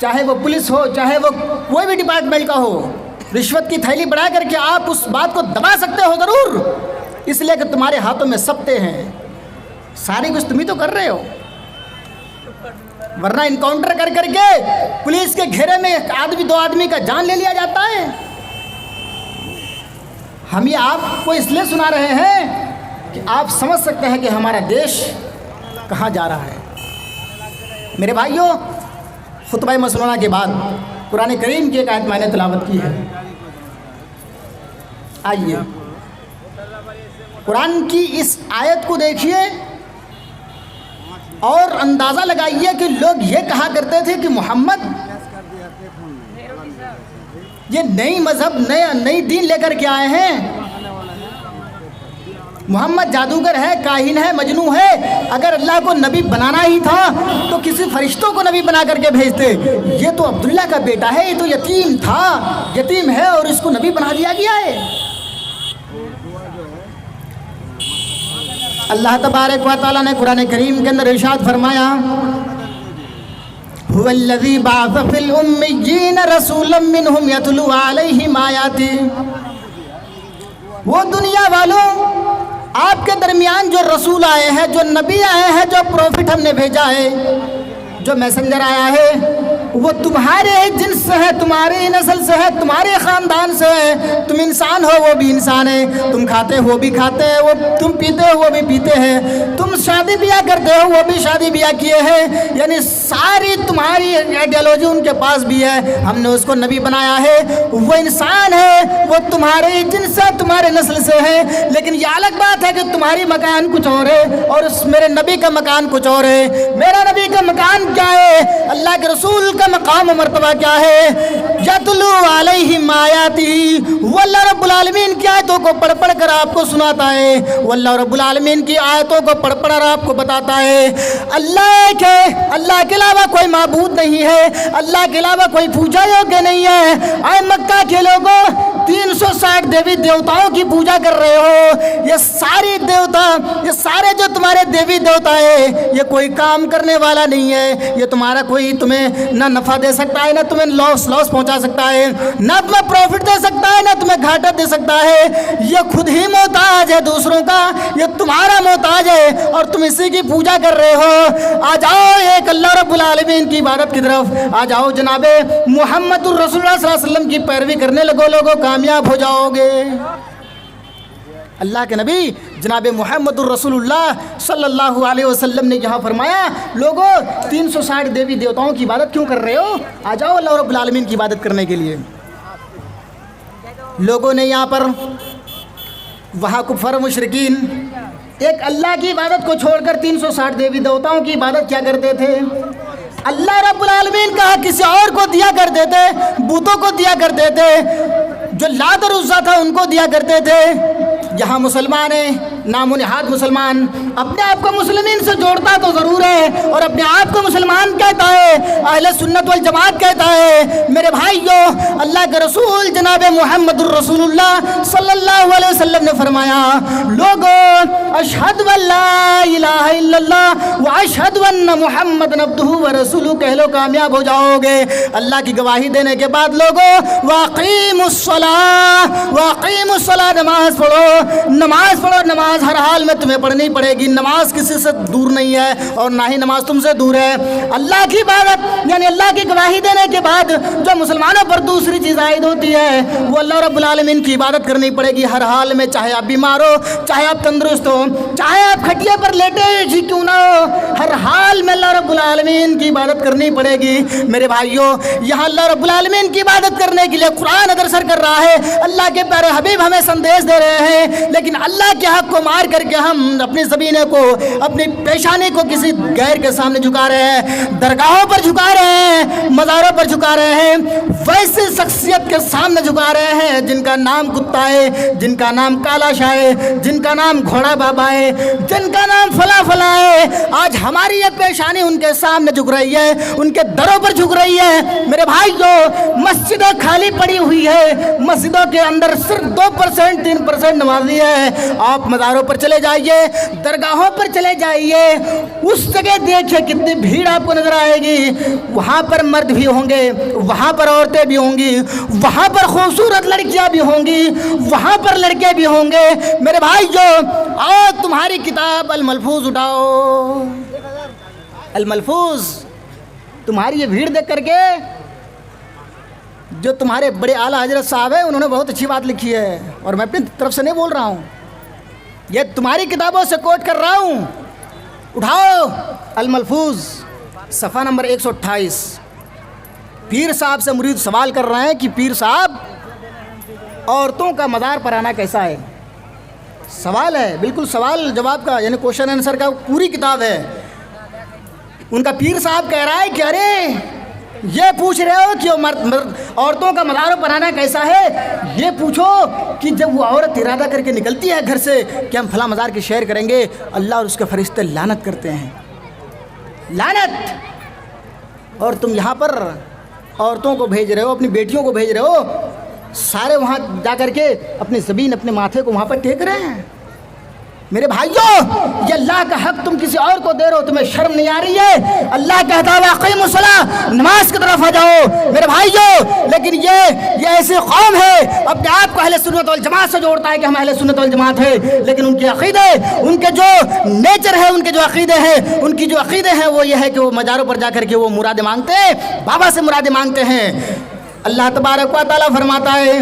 چاہے وہ پولیس ہو، چاہے وہ کوئی بھی ڈپارٹمنٹ کا ہو، رشوت کی تھیلی بڑھا کر کے آپ اس بات کو دبا سکتے ہو ضرور، اس لیے کہ تمہارے ہاتھوں میں سبتے ہیں، ساری کچھ تم ہی تو کر رہے ہو، ورنہ انکاؤنٹر کر کر کے پولیس کے گھیرے میں ایک آدمی دو آدمی کا جان لے لیا جاتا ہے۔ ہم یہ آپ کو اس لیے سنا رہے ہیں کہ آپ سمجھ سکتے ہیں کہ ہمارا دیش کہاں جا رہا ہے۔ میرے بھائیوں، خطبہ مسنونہ کے بعد قرآن کریم کی ایک آیت میں نے تلاوت کی ہے، آئیے قرآن کی اس آیت کو دیکھیے اور اندازہ لگائیے کہ لوگ یہ کہا کرتے تھے کہ محمد یہ نئی مذہب نئی دین لے کر کے آئے ہیں، محمد جادوگر ہے، کاہن ہے، مجنوں ہے، اگر اللہ کو نبی بنانا ہی تھا تو کسی فرشتوں کو نبی بنا کر کے بھیجتے، یہ تو عبداللہ کا بیٹا ہے، یہ تو یتیم تھا، یتیم ہے اور اس کو نبی بنا دیا گیا ہے۔ اللہ تبارک و تعالیٰ نے قرآن کریم کے اندر ارشاد فرمایا، هو الذی بعث فی الامیین رسولا منہم یتلو علیہم آیاتی، وہ دنیا والوں آپ کے درمیان جو رسول آئے ہیں، جو نبی آئے ہیں، جو پروفٹ ہم نے بھیجا ہے، جو میسنجر آیا ہے، وہ تمہارے جنس سے ہے، تمہاری نسل سے ہے، تمہارے خاندان سے ہے، تم انسان ہو وہ بھی انسان ہے، تم کھاتے ہو وہ بھی کھاتے ہیں، وہ تم پیتے ہو وہ بھی پیتے ہیں، تم شادی بیاہ کرتے ہو وہ بھی شادی بیاہ کیے ہیں، یعنی ساری تمہاری آئیڈیالوجی ان کے پاس بھی ہے، ہم نے اس کو نبی بنایا ہے، وہ انسان ہے، وہ تمہارے جنس سے تمہارے نسل سے ہے، لیکن یہ الگ بات ہے کہ تمہاری مکان کچھ اور ہے اور اس میرے نبی کا مکان کچھ اور ہے۔ میرا نبی کا مکان کیا ہے؟ اللہ کے رسول کا مقام و مرتبہ کیا ہے؟ یتلو علیہم آیاتی، وہ اللہ رب العالمین کی آیتوں کو پڑھ پڑھ کر آپ کو سناتا ہے، وہ اللہ رب العالمین کی آیتوں کو پڑھ پڑھ کر آپ کو بتاتا ہے اللہ ایک ہے، اللہ کے علاوہ کوئی معبود نہیں ہے، اللہ کے علاوہ کوئی پوجا یوگیہ نہیں ہے۔ اے مکہ کے لوگوں، 360 دیوی دیوتاؤں کی پوجا کر رہے ہو، یہ ساری دیوتا، یہ سارے جو تمہارے دیوی دیوتا ہے، یہ کوئی کام کرنے والا نہیں ہے، یہ تمہارا کوئی تمہیں نہ نفع دے سکتا ہے، نہ تمہیں لاس پہنچا سکتا ہے، نہ تمہیں پروفٹ دے سکتا ہے، نہ تمہیں گھاٹا دے سکتا ہے، یہ خود ہی محتاج ہے دوسروں کا، یہ تمہارا محتاج ہے اور تم اسی کی پوجا کر رہے ہو۔ آ جاؤ ایک اللہ رب العالمین کی عبادت کی طرف، آ جاؤ جناب محمد الرسول اللہ صلی اللہ علیہ وسلم کی پیروی کرنے لگو، لوگوں کامیاب ہو جاؤ گے۔ اللہ کے نبی جناب محمد الرسول اللہ صلی اللہ علیہ وسلم نے یہاں فرمایا، لوگوں 360 دیوی دیوتاؤں کی عبادت کیوں کر رہے ہو؟ آ جاؤ اللہ رب العالمین کی عبادت کرنے کے لیے۔ لوگوں نے یہاں پر وہاں کفار مشرکین ایک اللہ کی عبادت کو چھوڑ کر 360 دیوی دیوتاؤں کی عبادت کیا کرتے تھے؟ اللہ رب العالمین کا کسی اور کو دیا کرتے تھے، بتوں کو دیا کرتے تھے، جو لات اور عزا تھا ان کو دیا کرتے تھے۔ یہاں مسلمان ہیں، نام و نہاد مسلمان، اپنے آپ کو مسلمین سے جوڑتا تو ضرور ہے اور اپنے آپ کو مسلمان کہتا ہے، اہل سنت والجماعت کہتا ہے۔ میرے بھائیوں، اللہ کے رسول جناب محمد الرسول اللہ صلی اللہ علیہ وسلم نے فرمایا، لوگوں اشہد ان لا الہ الا اللہ واشہد ان محمد عبدہ ورسولہ کہہ لو، کامیاب ہو جاؤ گے۔ اللہ کی گواہی دینے کے بعد لوگوں واقیموا الصلاۃ، واقیموا الصلاۃ، نماز پڑھو، نماز پڑھو، نماز ہر حال میں تمہیں پڑھنی پڑے گی، نماز کسی سے دور نہیں ہے اور نہ ہی نماز تم سے دور ہے۔ اللہ کی عبادت یعنی اللہ کی گواہی دینے کے بعد جو مسلمانوں پر دوسری چیز عائد ہوتی ہے وہ اللہ رب العالمین کی عبادت کرنی پڑے گی ہر حال میں، چاہے آپ بیمار ہو، چاہے آپ تندرست ہو، چاہے آپ کھٹیا پر لیٹے ہی کیوں نہ ہو، ہر حال میں اللہ رب العالمین کی عبادت کرنی پڑے گی۔ میرے بھائیوں، یہاں اللہ رب العالمین کی عبادت کرنے کے لیے قرآن ادرسر کر رہا ہے، اللہ کے پیارے حبیب ہمیں سندیش دے رہے ہیں، لیکن اللہ کے حق کو مار کر کے ہم اپنی زمینیں کو، اپنی پیشانی کو کسی غیر کے سامنے جھکا رہے ہیں، درگاہوں پر جھکا رہے ہیں، مزاروں پر جھکا رہے ہیں، ویسے شخصیت کے سامنے جھکا رہے ہیں جن کا نام کتا ہے، جن کا نام کالا شاہ ہے، جن کا نام گھوڑا بابا ہے، جن کا نام فلاں فلاں ہے۔ آج ہماری یہ پیشانی ان کے سامنے جھک رہی ہے، ان کے دروں پر جھک رہی ہے۔ میرے بھائیوں، مسجدیں خالی پڑی ہوئی ہے، مسجدوں کے اندر صرف 2% 3% نمازی ہے، آپ مزار مزاروں پر چلے جائیے, درگاہوں پر چلے جائیے, اس جگہ دیکھیے کتنی بھیڑ آپ کو نظر آئے گی. وہاں پر مرد بھی ہوں گے, وہاں پر عورتیں بھی ہوں گی, وہاں پر خوبصورت لڑکیاں بھی ہوں گی, وہاں پر لڑکے بھی ہوں گے. میرے بھائی جو آؤ تمہاری کتاب الملفوظ اٹھاؤ. الملفوظ تمہاری یہ بھیڑ دیکھ کر کے جو تمہارے بڑے اعلیٰ حضرت صاحب ہیں انہوں نے بہت اچھی بات لکھی ہے, اور میں اپنی طرف سے نہیں بول رہا ہوں, یہ تمہاری کتابوں سے کوٹ کر رہا ہوں. اٹھاؤ الملفوظ صفحہ نمبر 128. پیر صاحب سے مرید سوال کر رہے ہیں کہ پیر صاحب عورتوں کا مزار پر آنا کیسا ہے. سوال ہے, بالکل سوال جواب کا, یعنی کوشچن آنسر کا پوری کتاب ہے. ان کا پیر صاحب کہہ رہا ہے کہ ارے یہ پوچھ رہے ہو کہ عورتوں کا مزاروں پر آنا کیسا ہے, یہ پوچھو کہ جب وہ عورت ارادہ کر کے نکلتی ہے گھر سے کہ ہم فلاں مزار کی سیر کریں گے, اللہ اور اس کے فرشتے لعنت کرتے ہیں, لعنت. اور تم یہاں پر عورتوں کو بھیج رہے ہو, اپنی بیٹیوں کو بھیج رہے ہو, سارے وہاں جا کر کے اپنی زمین اپنے ماتھے کو وہاں پر ٹیک رہے ہیں. میرے بھائیوں یہ اللہ کا حق تم کسی اور کو دے رہے ہو, تمہیں شرم نہیں آ رہی ہے؟ اللہ کہتا ہے اقیموا الصلاۃ, نماز کی طرف آ جاؤ. میرے بھائیوں لیکن یہ ایسی قوم ہے اپنے آپ کو اہل سنت والجماعت سے جوڑتا ہے کہ ہم اہل سنت والجماعت ہیں, لیکن ان کے عقیدے, ان کے جو نیچر ہے, ان کے جو عقیدے ہیں, ان کی جو عقیدے ہیں وہ یہ ہے کہ وہ مزاروں پر جا کر کے وہ مرادیں مانگتے ہیں, بابا سے مرادیں مانگتے ہیں. اللہ تبارک و تعالیٰ فرماتا ہے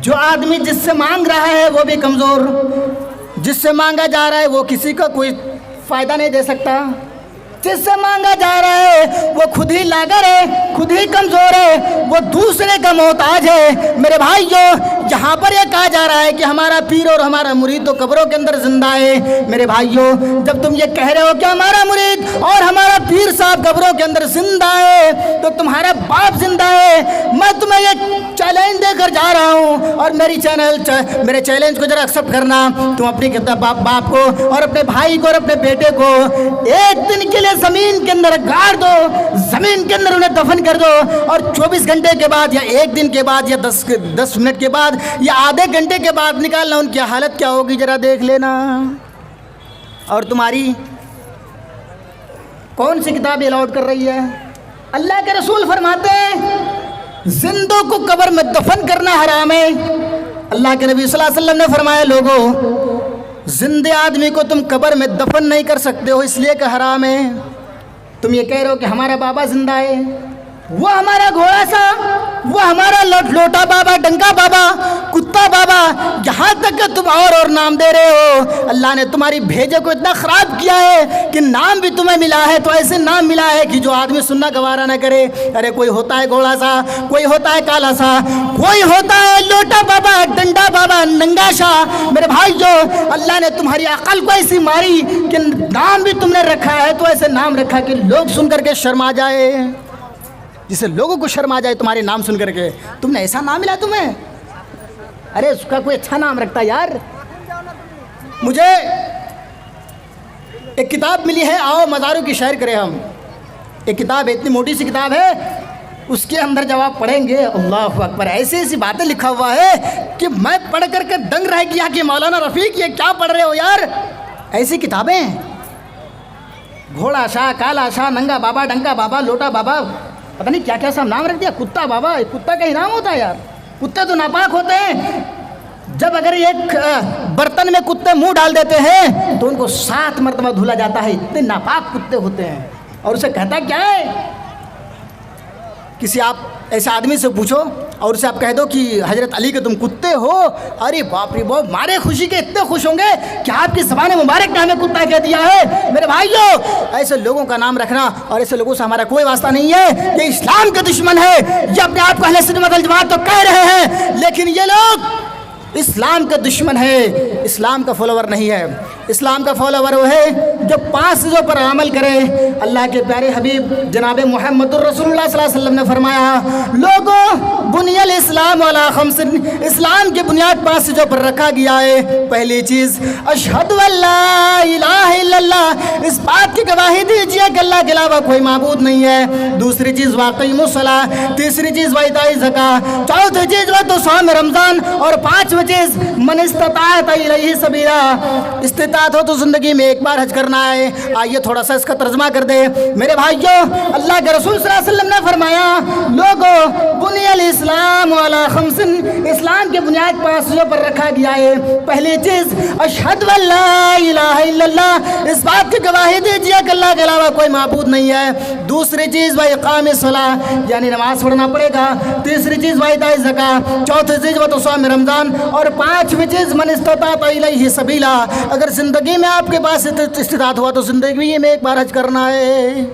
جو آدمی جس سے مانگ رہا ہے وہ بھی کمزور, جس سے مانگا جا رہا ہے وہ کسی کو کوئی فائدہ نہیں دے سکتا, جس سے مانگا جا رہا ہے وہ خود ہی لاغر ہے, خود ہی کمزور ہے, وہ دوسرے کا محتاج ہے. میرے بھائیوں یہاں پر یہ کہا جا رہا ہے کہ ہمارا پیر اور ہمارا مرید تو قبروں کے اندر زندہ ہے. میرے بھائیوں جب تم یہ کہہ رہے ہو کہ ہمارا مرید اور ہمارا پیر صاحب قبروں کے اندر زندہ ہے تو تمہارا باپ زندہ ہے. میں تمہیں یہ چیلنج دے کر جا رہا ہوں, اور میرے چیلنج کو ذرا ایکسیپٹ کرنا. تم اپنی باپ کو اور اپنے بھائی کو اور اپنے بیٹے کو ایک دن کے لیے زمین کے اندر گاڑ دو, زمین کے اندر انہیں دفن کر دو, اور 24 گھنٹے کے بعد یا ایک دن کے بعد یا 10 منٹ کے بعد یا آدھے گھنٹے کے بعد نکالنا, ان کی حالت کیا ہوگی ذرا دیکھ لینا. اور تمہاری کون سی کتاب الاؤڈ کر رہی ہے؟ اللہ کے رسول فرماتے ہیں زندوں کو قبر میں دفن کرنا حرام ہے. اللہ کے نبی صلی اللہ علیہ وسلم نے فرمایا لوگوں زندے آدمی کو تم قبر میں دفن نہیں کر سکتے ہو, اس لیے کہ حرام ہے. تم یہ کہہ رہے ہو کہ ہمارا بابا زندہ ہے, وہ ہمارا گھوڑا سا, وہ ہمارا لوٹا بابا, ڈنگا بابا, کتا بابا, یہاں تک کہ تم اور نام دے رہے ہو. اللہ نے تمہاری بھیجے کو اتنا خراب کیا ہے کہ نام بھی تمہیں ملا ہے تو ایسے نام ملا ہے کہ جو آدمی سننا گوارا نہ کرے. ارے کوئی ہوتا ہے گھوڑا سا, کوئی ہوتا ہے کالا سا, کوئی ہوتا ہے لوٹا بابا, ڈنڈا بابا, ننگا شاہ. میرے بھائیو اللہ نے تمہاری عقل کو ایسی ماری کہ نام بھی تم نے رکھا ہے تو ایسے نام رکھا کہ لوگ سن کر کے شرما جائے, جسے لوگوں کو شرم آ جائے تمہارے نام سن کر کے. تم نے ایسا نام ملا تمہیں, ارے اس کا کوئی اچھا نام رکھتا یار. مجھے ایک کتاب ملی ہے آؤ مزاروں کی سیر کریں ہم. ایک کتاب ہے, اتنی موٹی سی کتاب ہے, اس کے اندر جب آپ پڑھیں گے اللہ اکبر ایسی ایسی باتیں لکھا ہوا ہے کہ میں پڑھ کر کے دنگ رہ گیا کہ مولانا رفیق یہ کیا پڑھ رہے ہو یار. ایسی کتابیں, گھوڑا شاہ, کالا شاہ, ننگا بابا, ڈنگا بابا, لوٹا بابا, پتہ نہیں کیا کیا سب نام رکھ دیا. کتا بابا, کتا کا ہی نام ہوتا ہے یار, کتے تو ناپاک ہوتے ہیں. جب اگر ایک برتن میں کتے منہ ڈال دیتے ہیں تو ان کو 7 مرتبہ دھلا جاتا ہے, اتنے ناپاک کتے ہوتے ہیں. اور اسے کہتا کیا ہے, کسی آپ ایسے آدمی سے پوچھو اور اسے آپ کہہ دو کہ حضرت علی کے تم کتے ہو, ارے باپ رے باپ, مارے خوشی کے اتنے خوش ہوں گے کہ آپ کی زبان مبارک نے ہمیں کتا کہہ دیا ہے. میرے بھائیو ایسے لوگوں کا نام رکھنا اور ایسے لوگوں سے ہمارا کوئی واسطہ نہیں ہے. یہ اسلام کا دشمن ہے, یہ اپنے آپ کو اہل سنت والجماعت تو کہہ رہے ہیں لیکن یہ لوگ اسلام کا دشمن ہے, اسلام کا فالوور نہیں ہے. اسلام کا فالوور وہ ہے جو 5 چیزوں پر عمل کرے. اللہ کے پیارے حبیب جناب محمد الرسول اللہ صلی اللہ علیہ وسلم نے فرمایا لوگوں بنی الاسلام الاسلام علی خمس، اسلام کی بنیاد 5 چیزوں پر رکھا گیا ہے۔ پہلی چیز اشہد ان لا الہ الا اللہ، اس بات کی گواہی دیجیے کہ اللہ کے علاوہ کوئی معبود نہیں ہے۔ دوسری چیز واقیموا الصلاۃ، تیسری چیز وایتاء الزکوٰۃ، چوتھی چیز تو صوم رمضان، اور 5ویں چیز من استطاع الیہ سبیلا، استطاعت ہو تو زندگی میں ایک بار حج کرنا ہے۔ آئیے تھوڑا سا اس کا ترجمہ کر دیں میرے بھائیوں۔ اللہ کے رسول صلی اللہ علیہ وسلم نے فرمایا لوگو بنی الاسلام علی خمس، اسلام کی بنیاد 5 چیزوں پر رکھا گیا ہے۔ پہلی چیز اشہد ان لا الہ الا اللہ، اس بات کی گواہی دیجیے کہ اللہ کے علاوہ کوئی معبود نہیں ہے۔ دوسری چیز واقام الصلاۃ، یعنی نماز پڑھنا پڑے گا۔ تیسری چیز وایتاء الزکوٰۃ، چوتھی چیز وہ تو صوم رمضان، اور 5ویں چیز من استطاع الیہ سبیلا، اگر زندگی میں آپ کے پاس استطاعت ہوا تو زندگی میں ایک بار حج کرنا ہے۔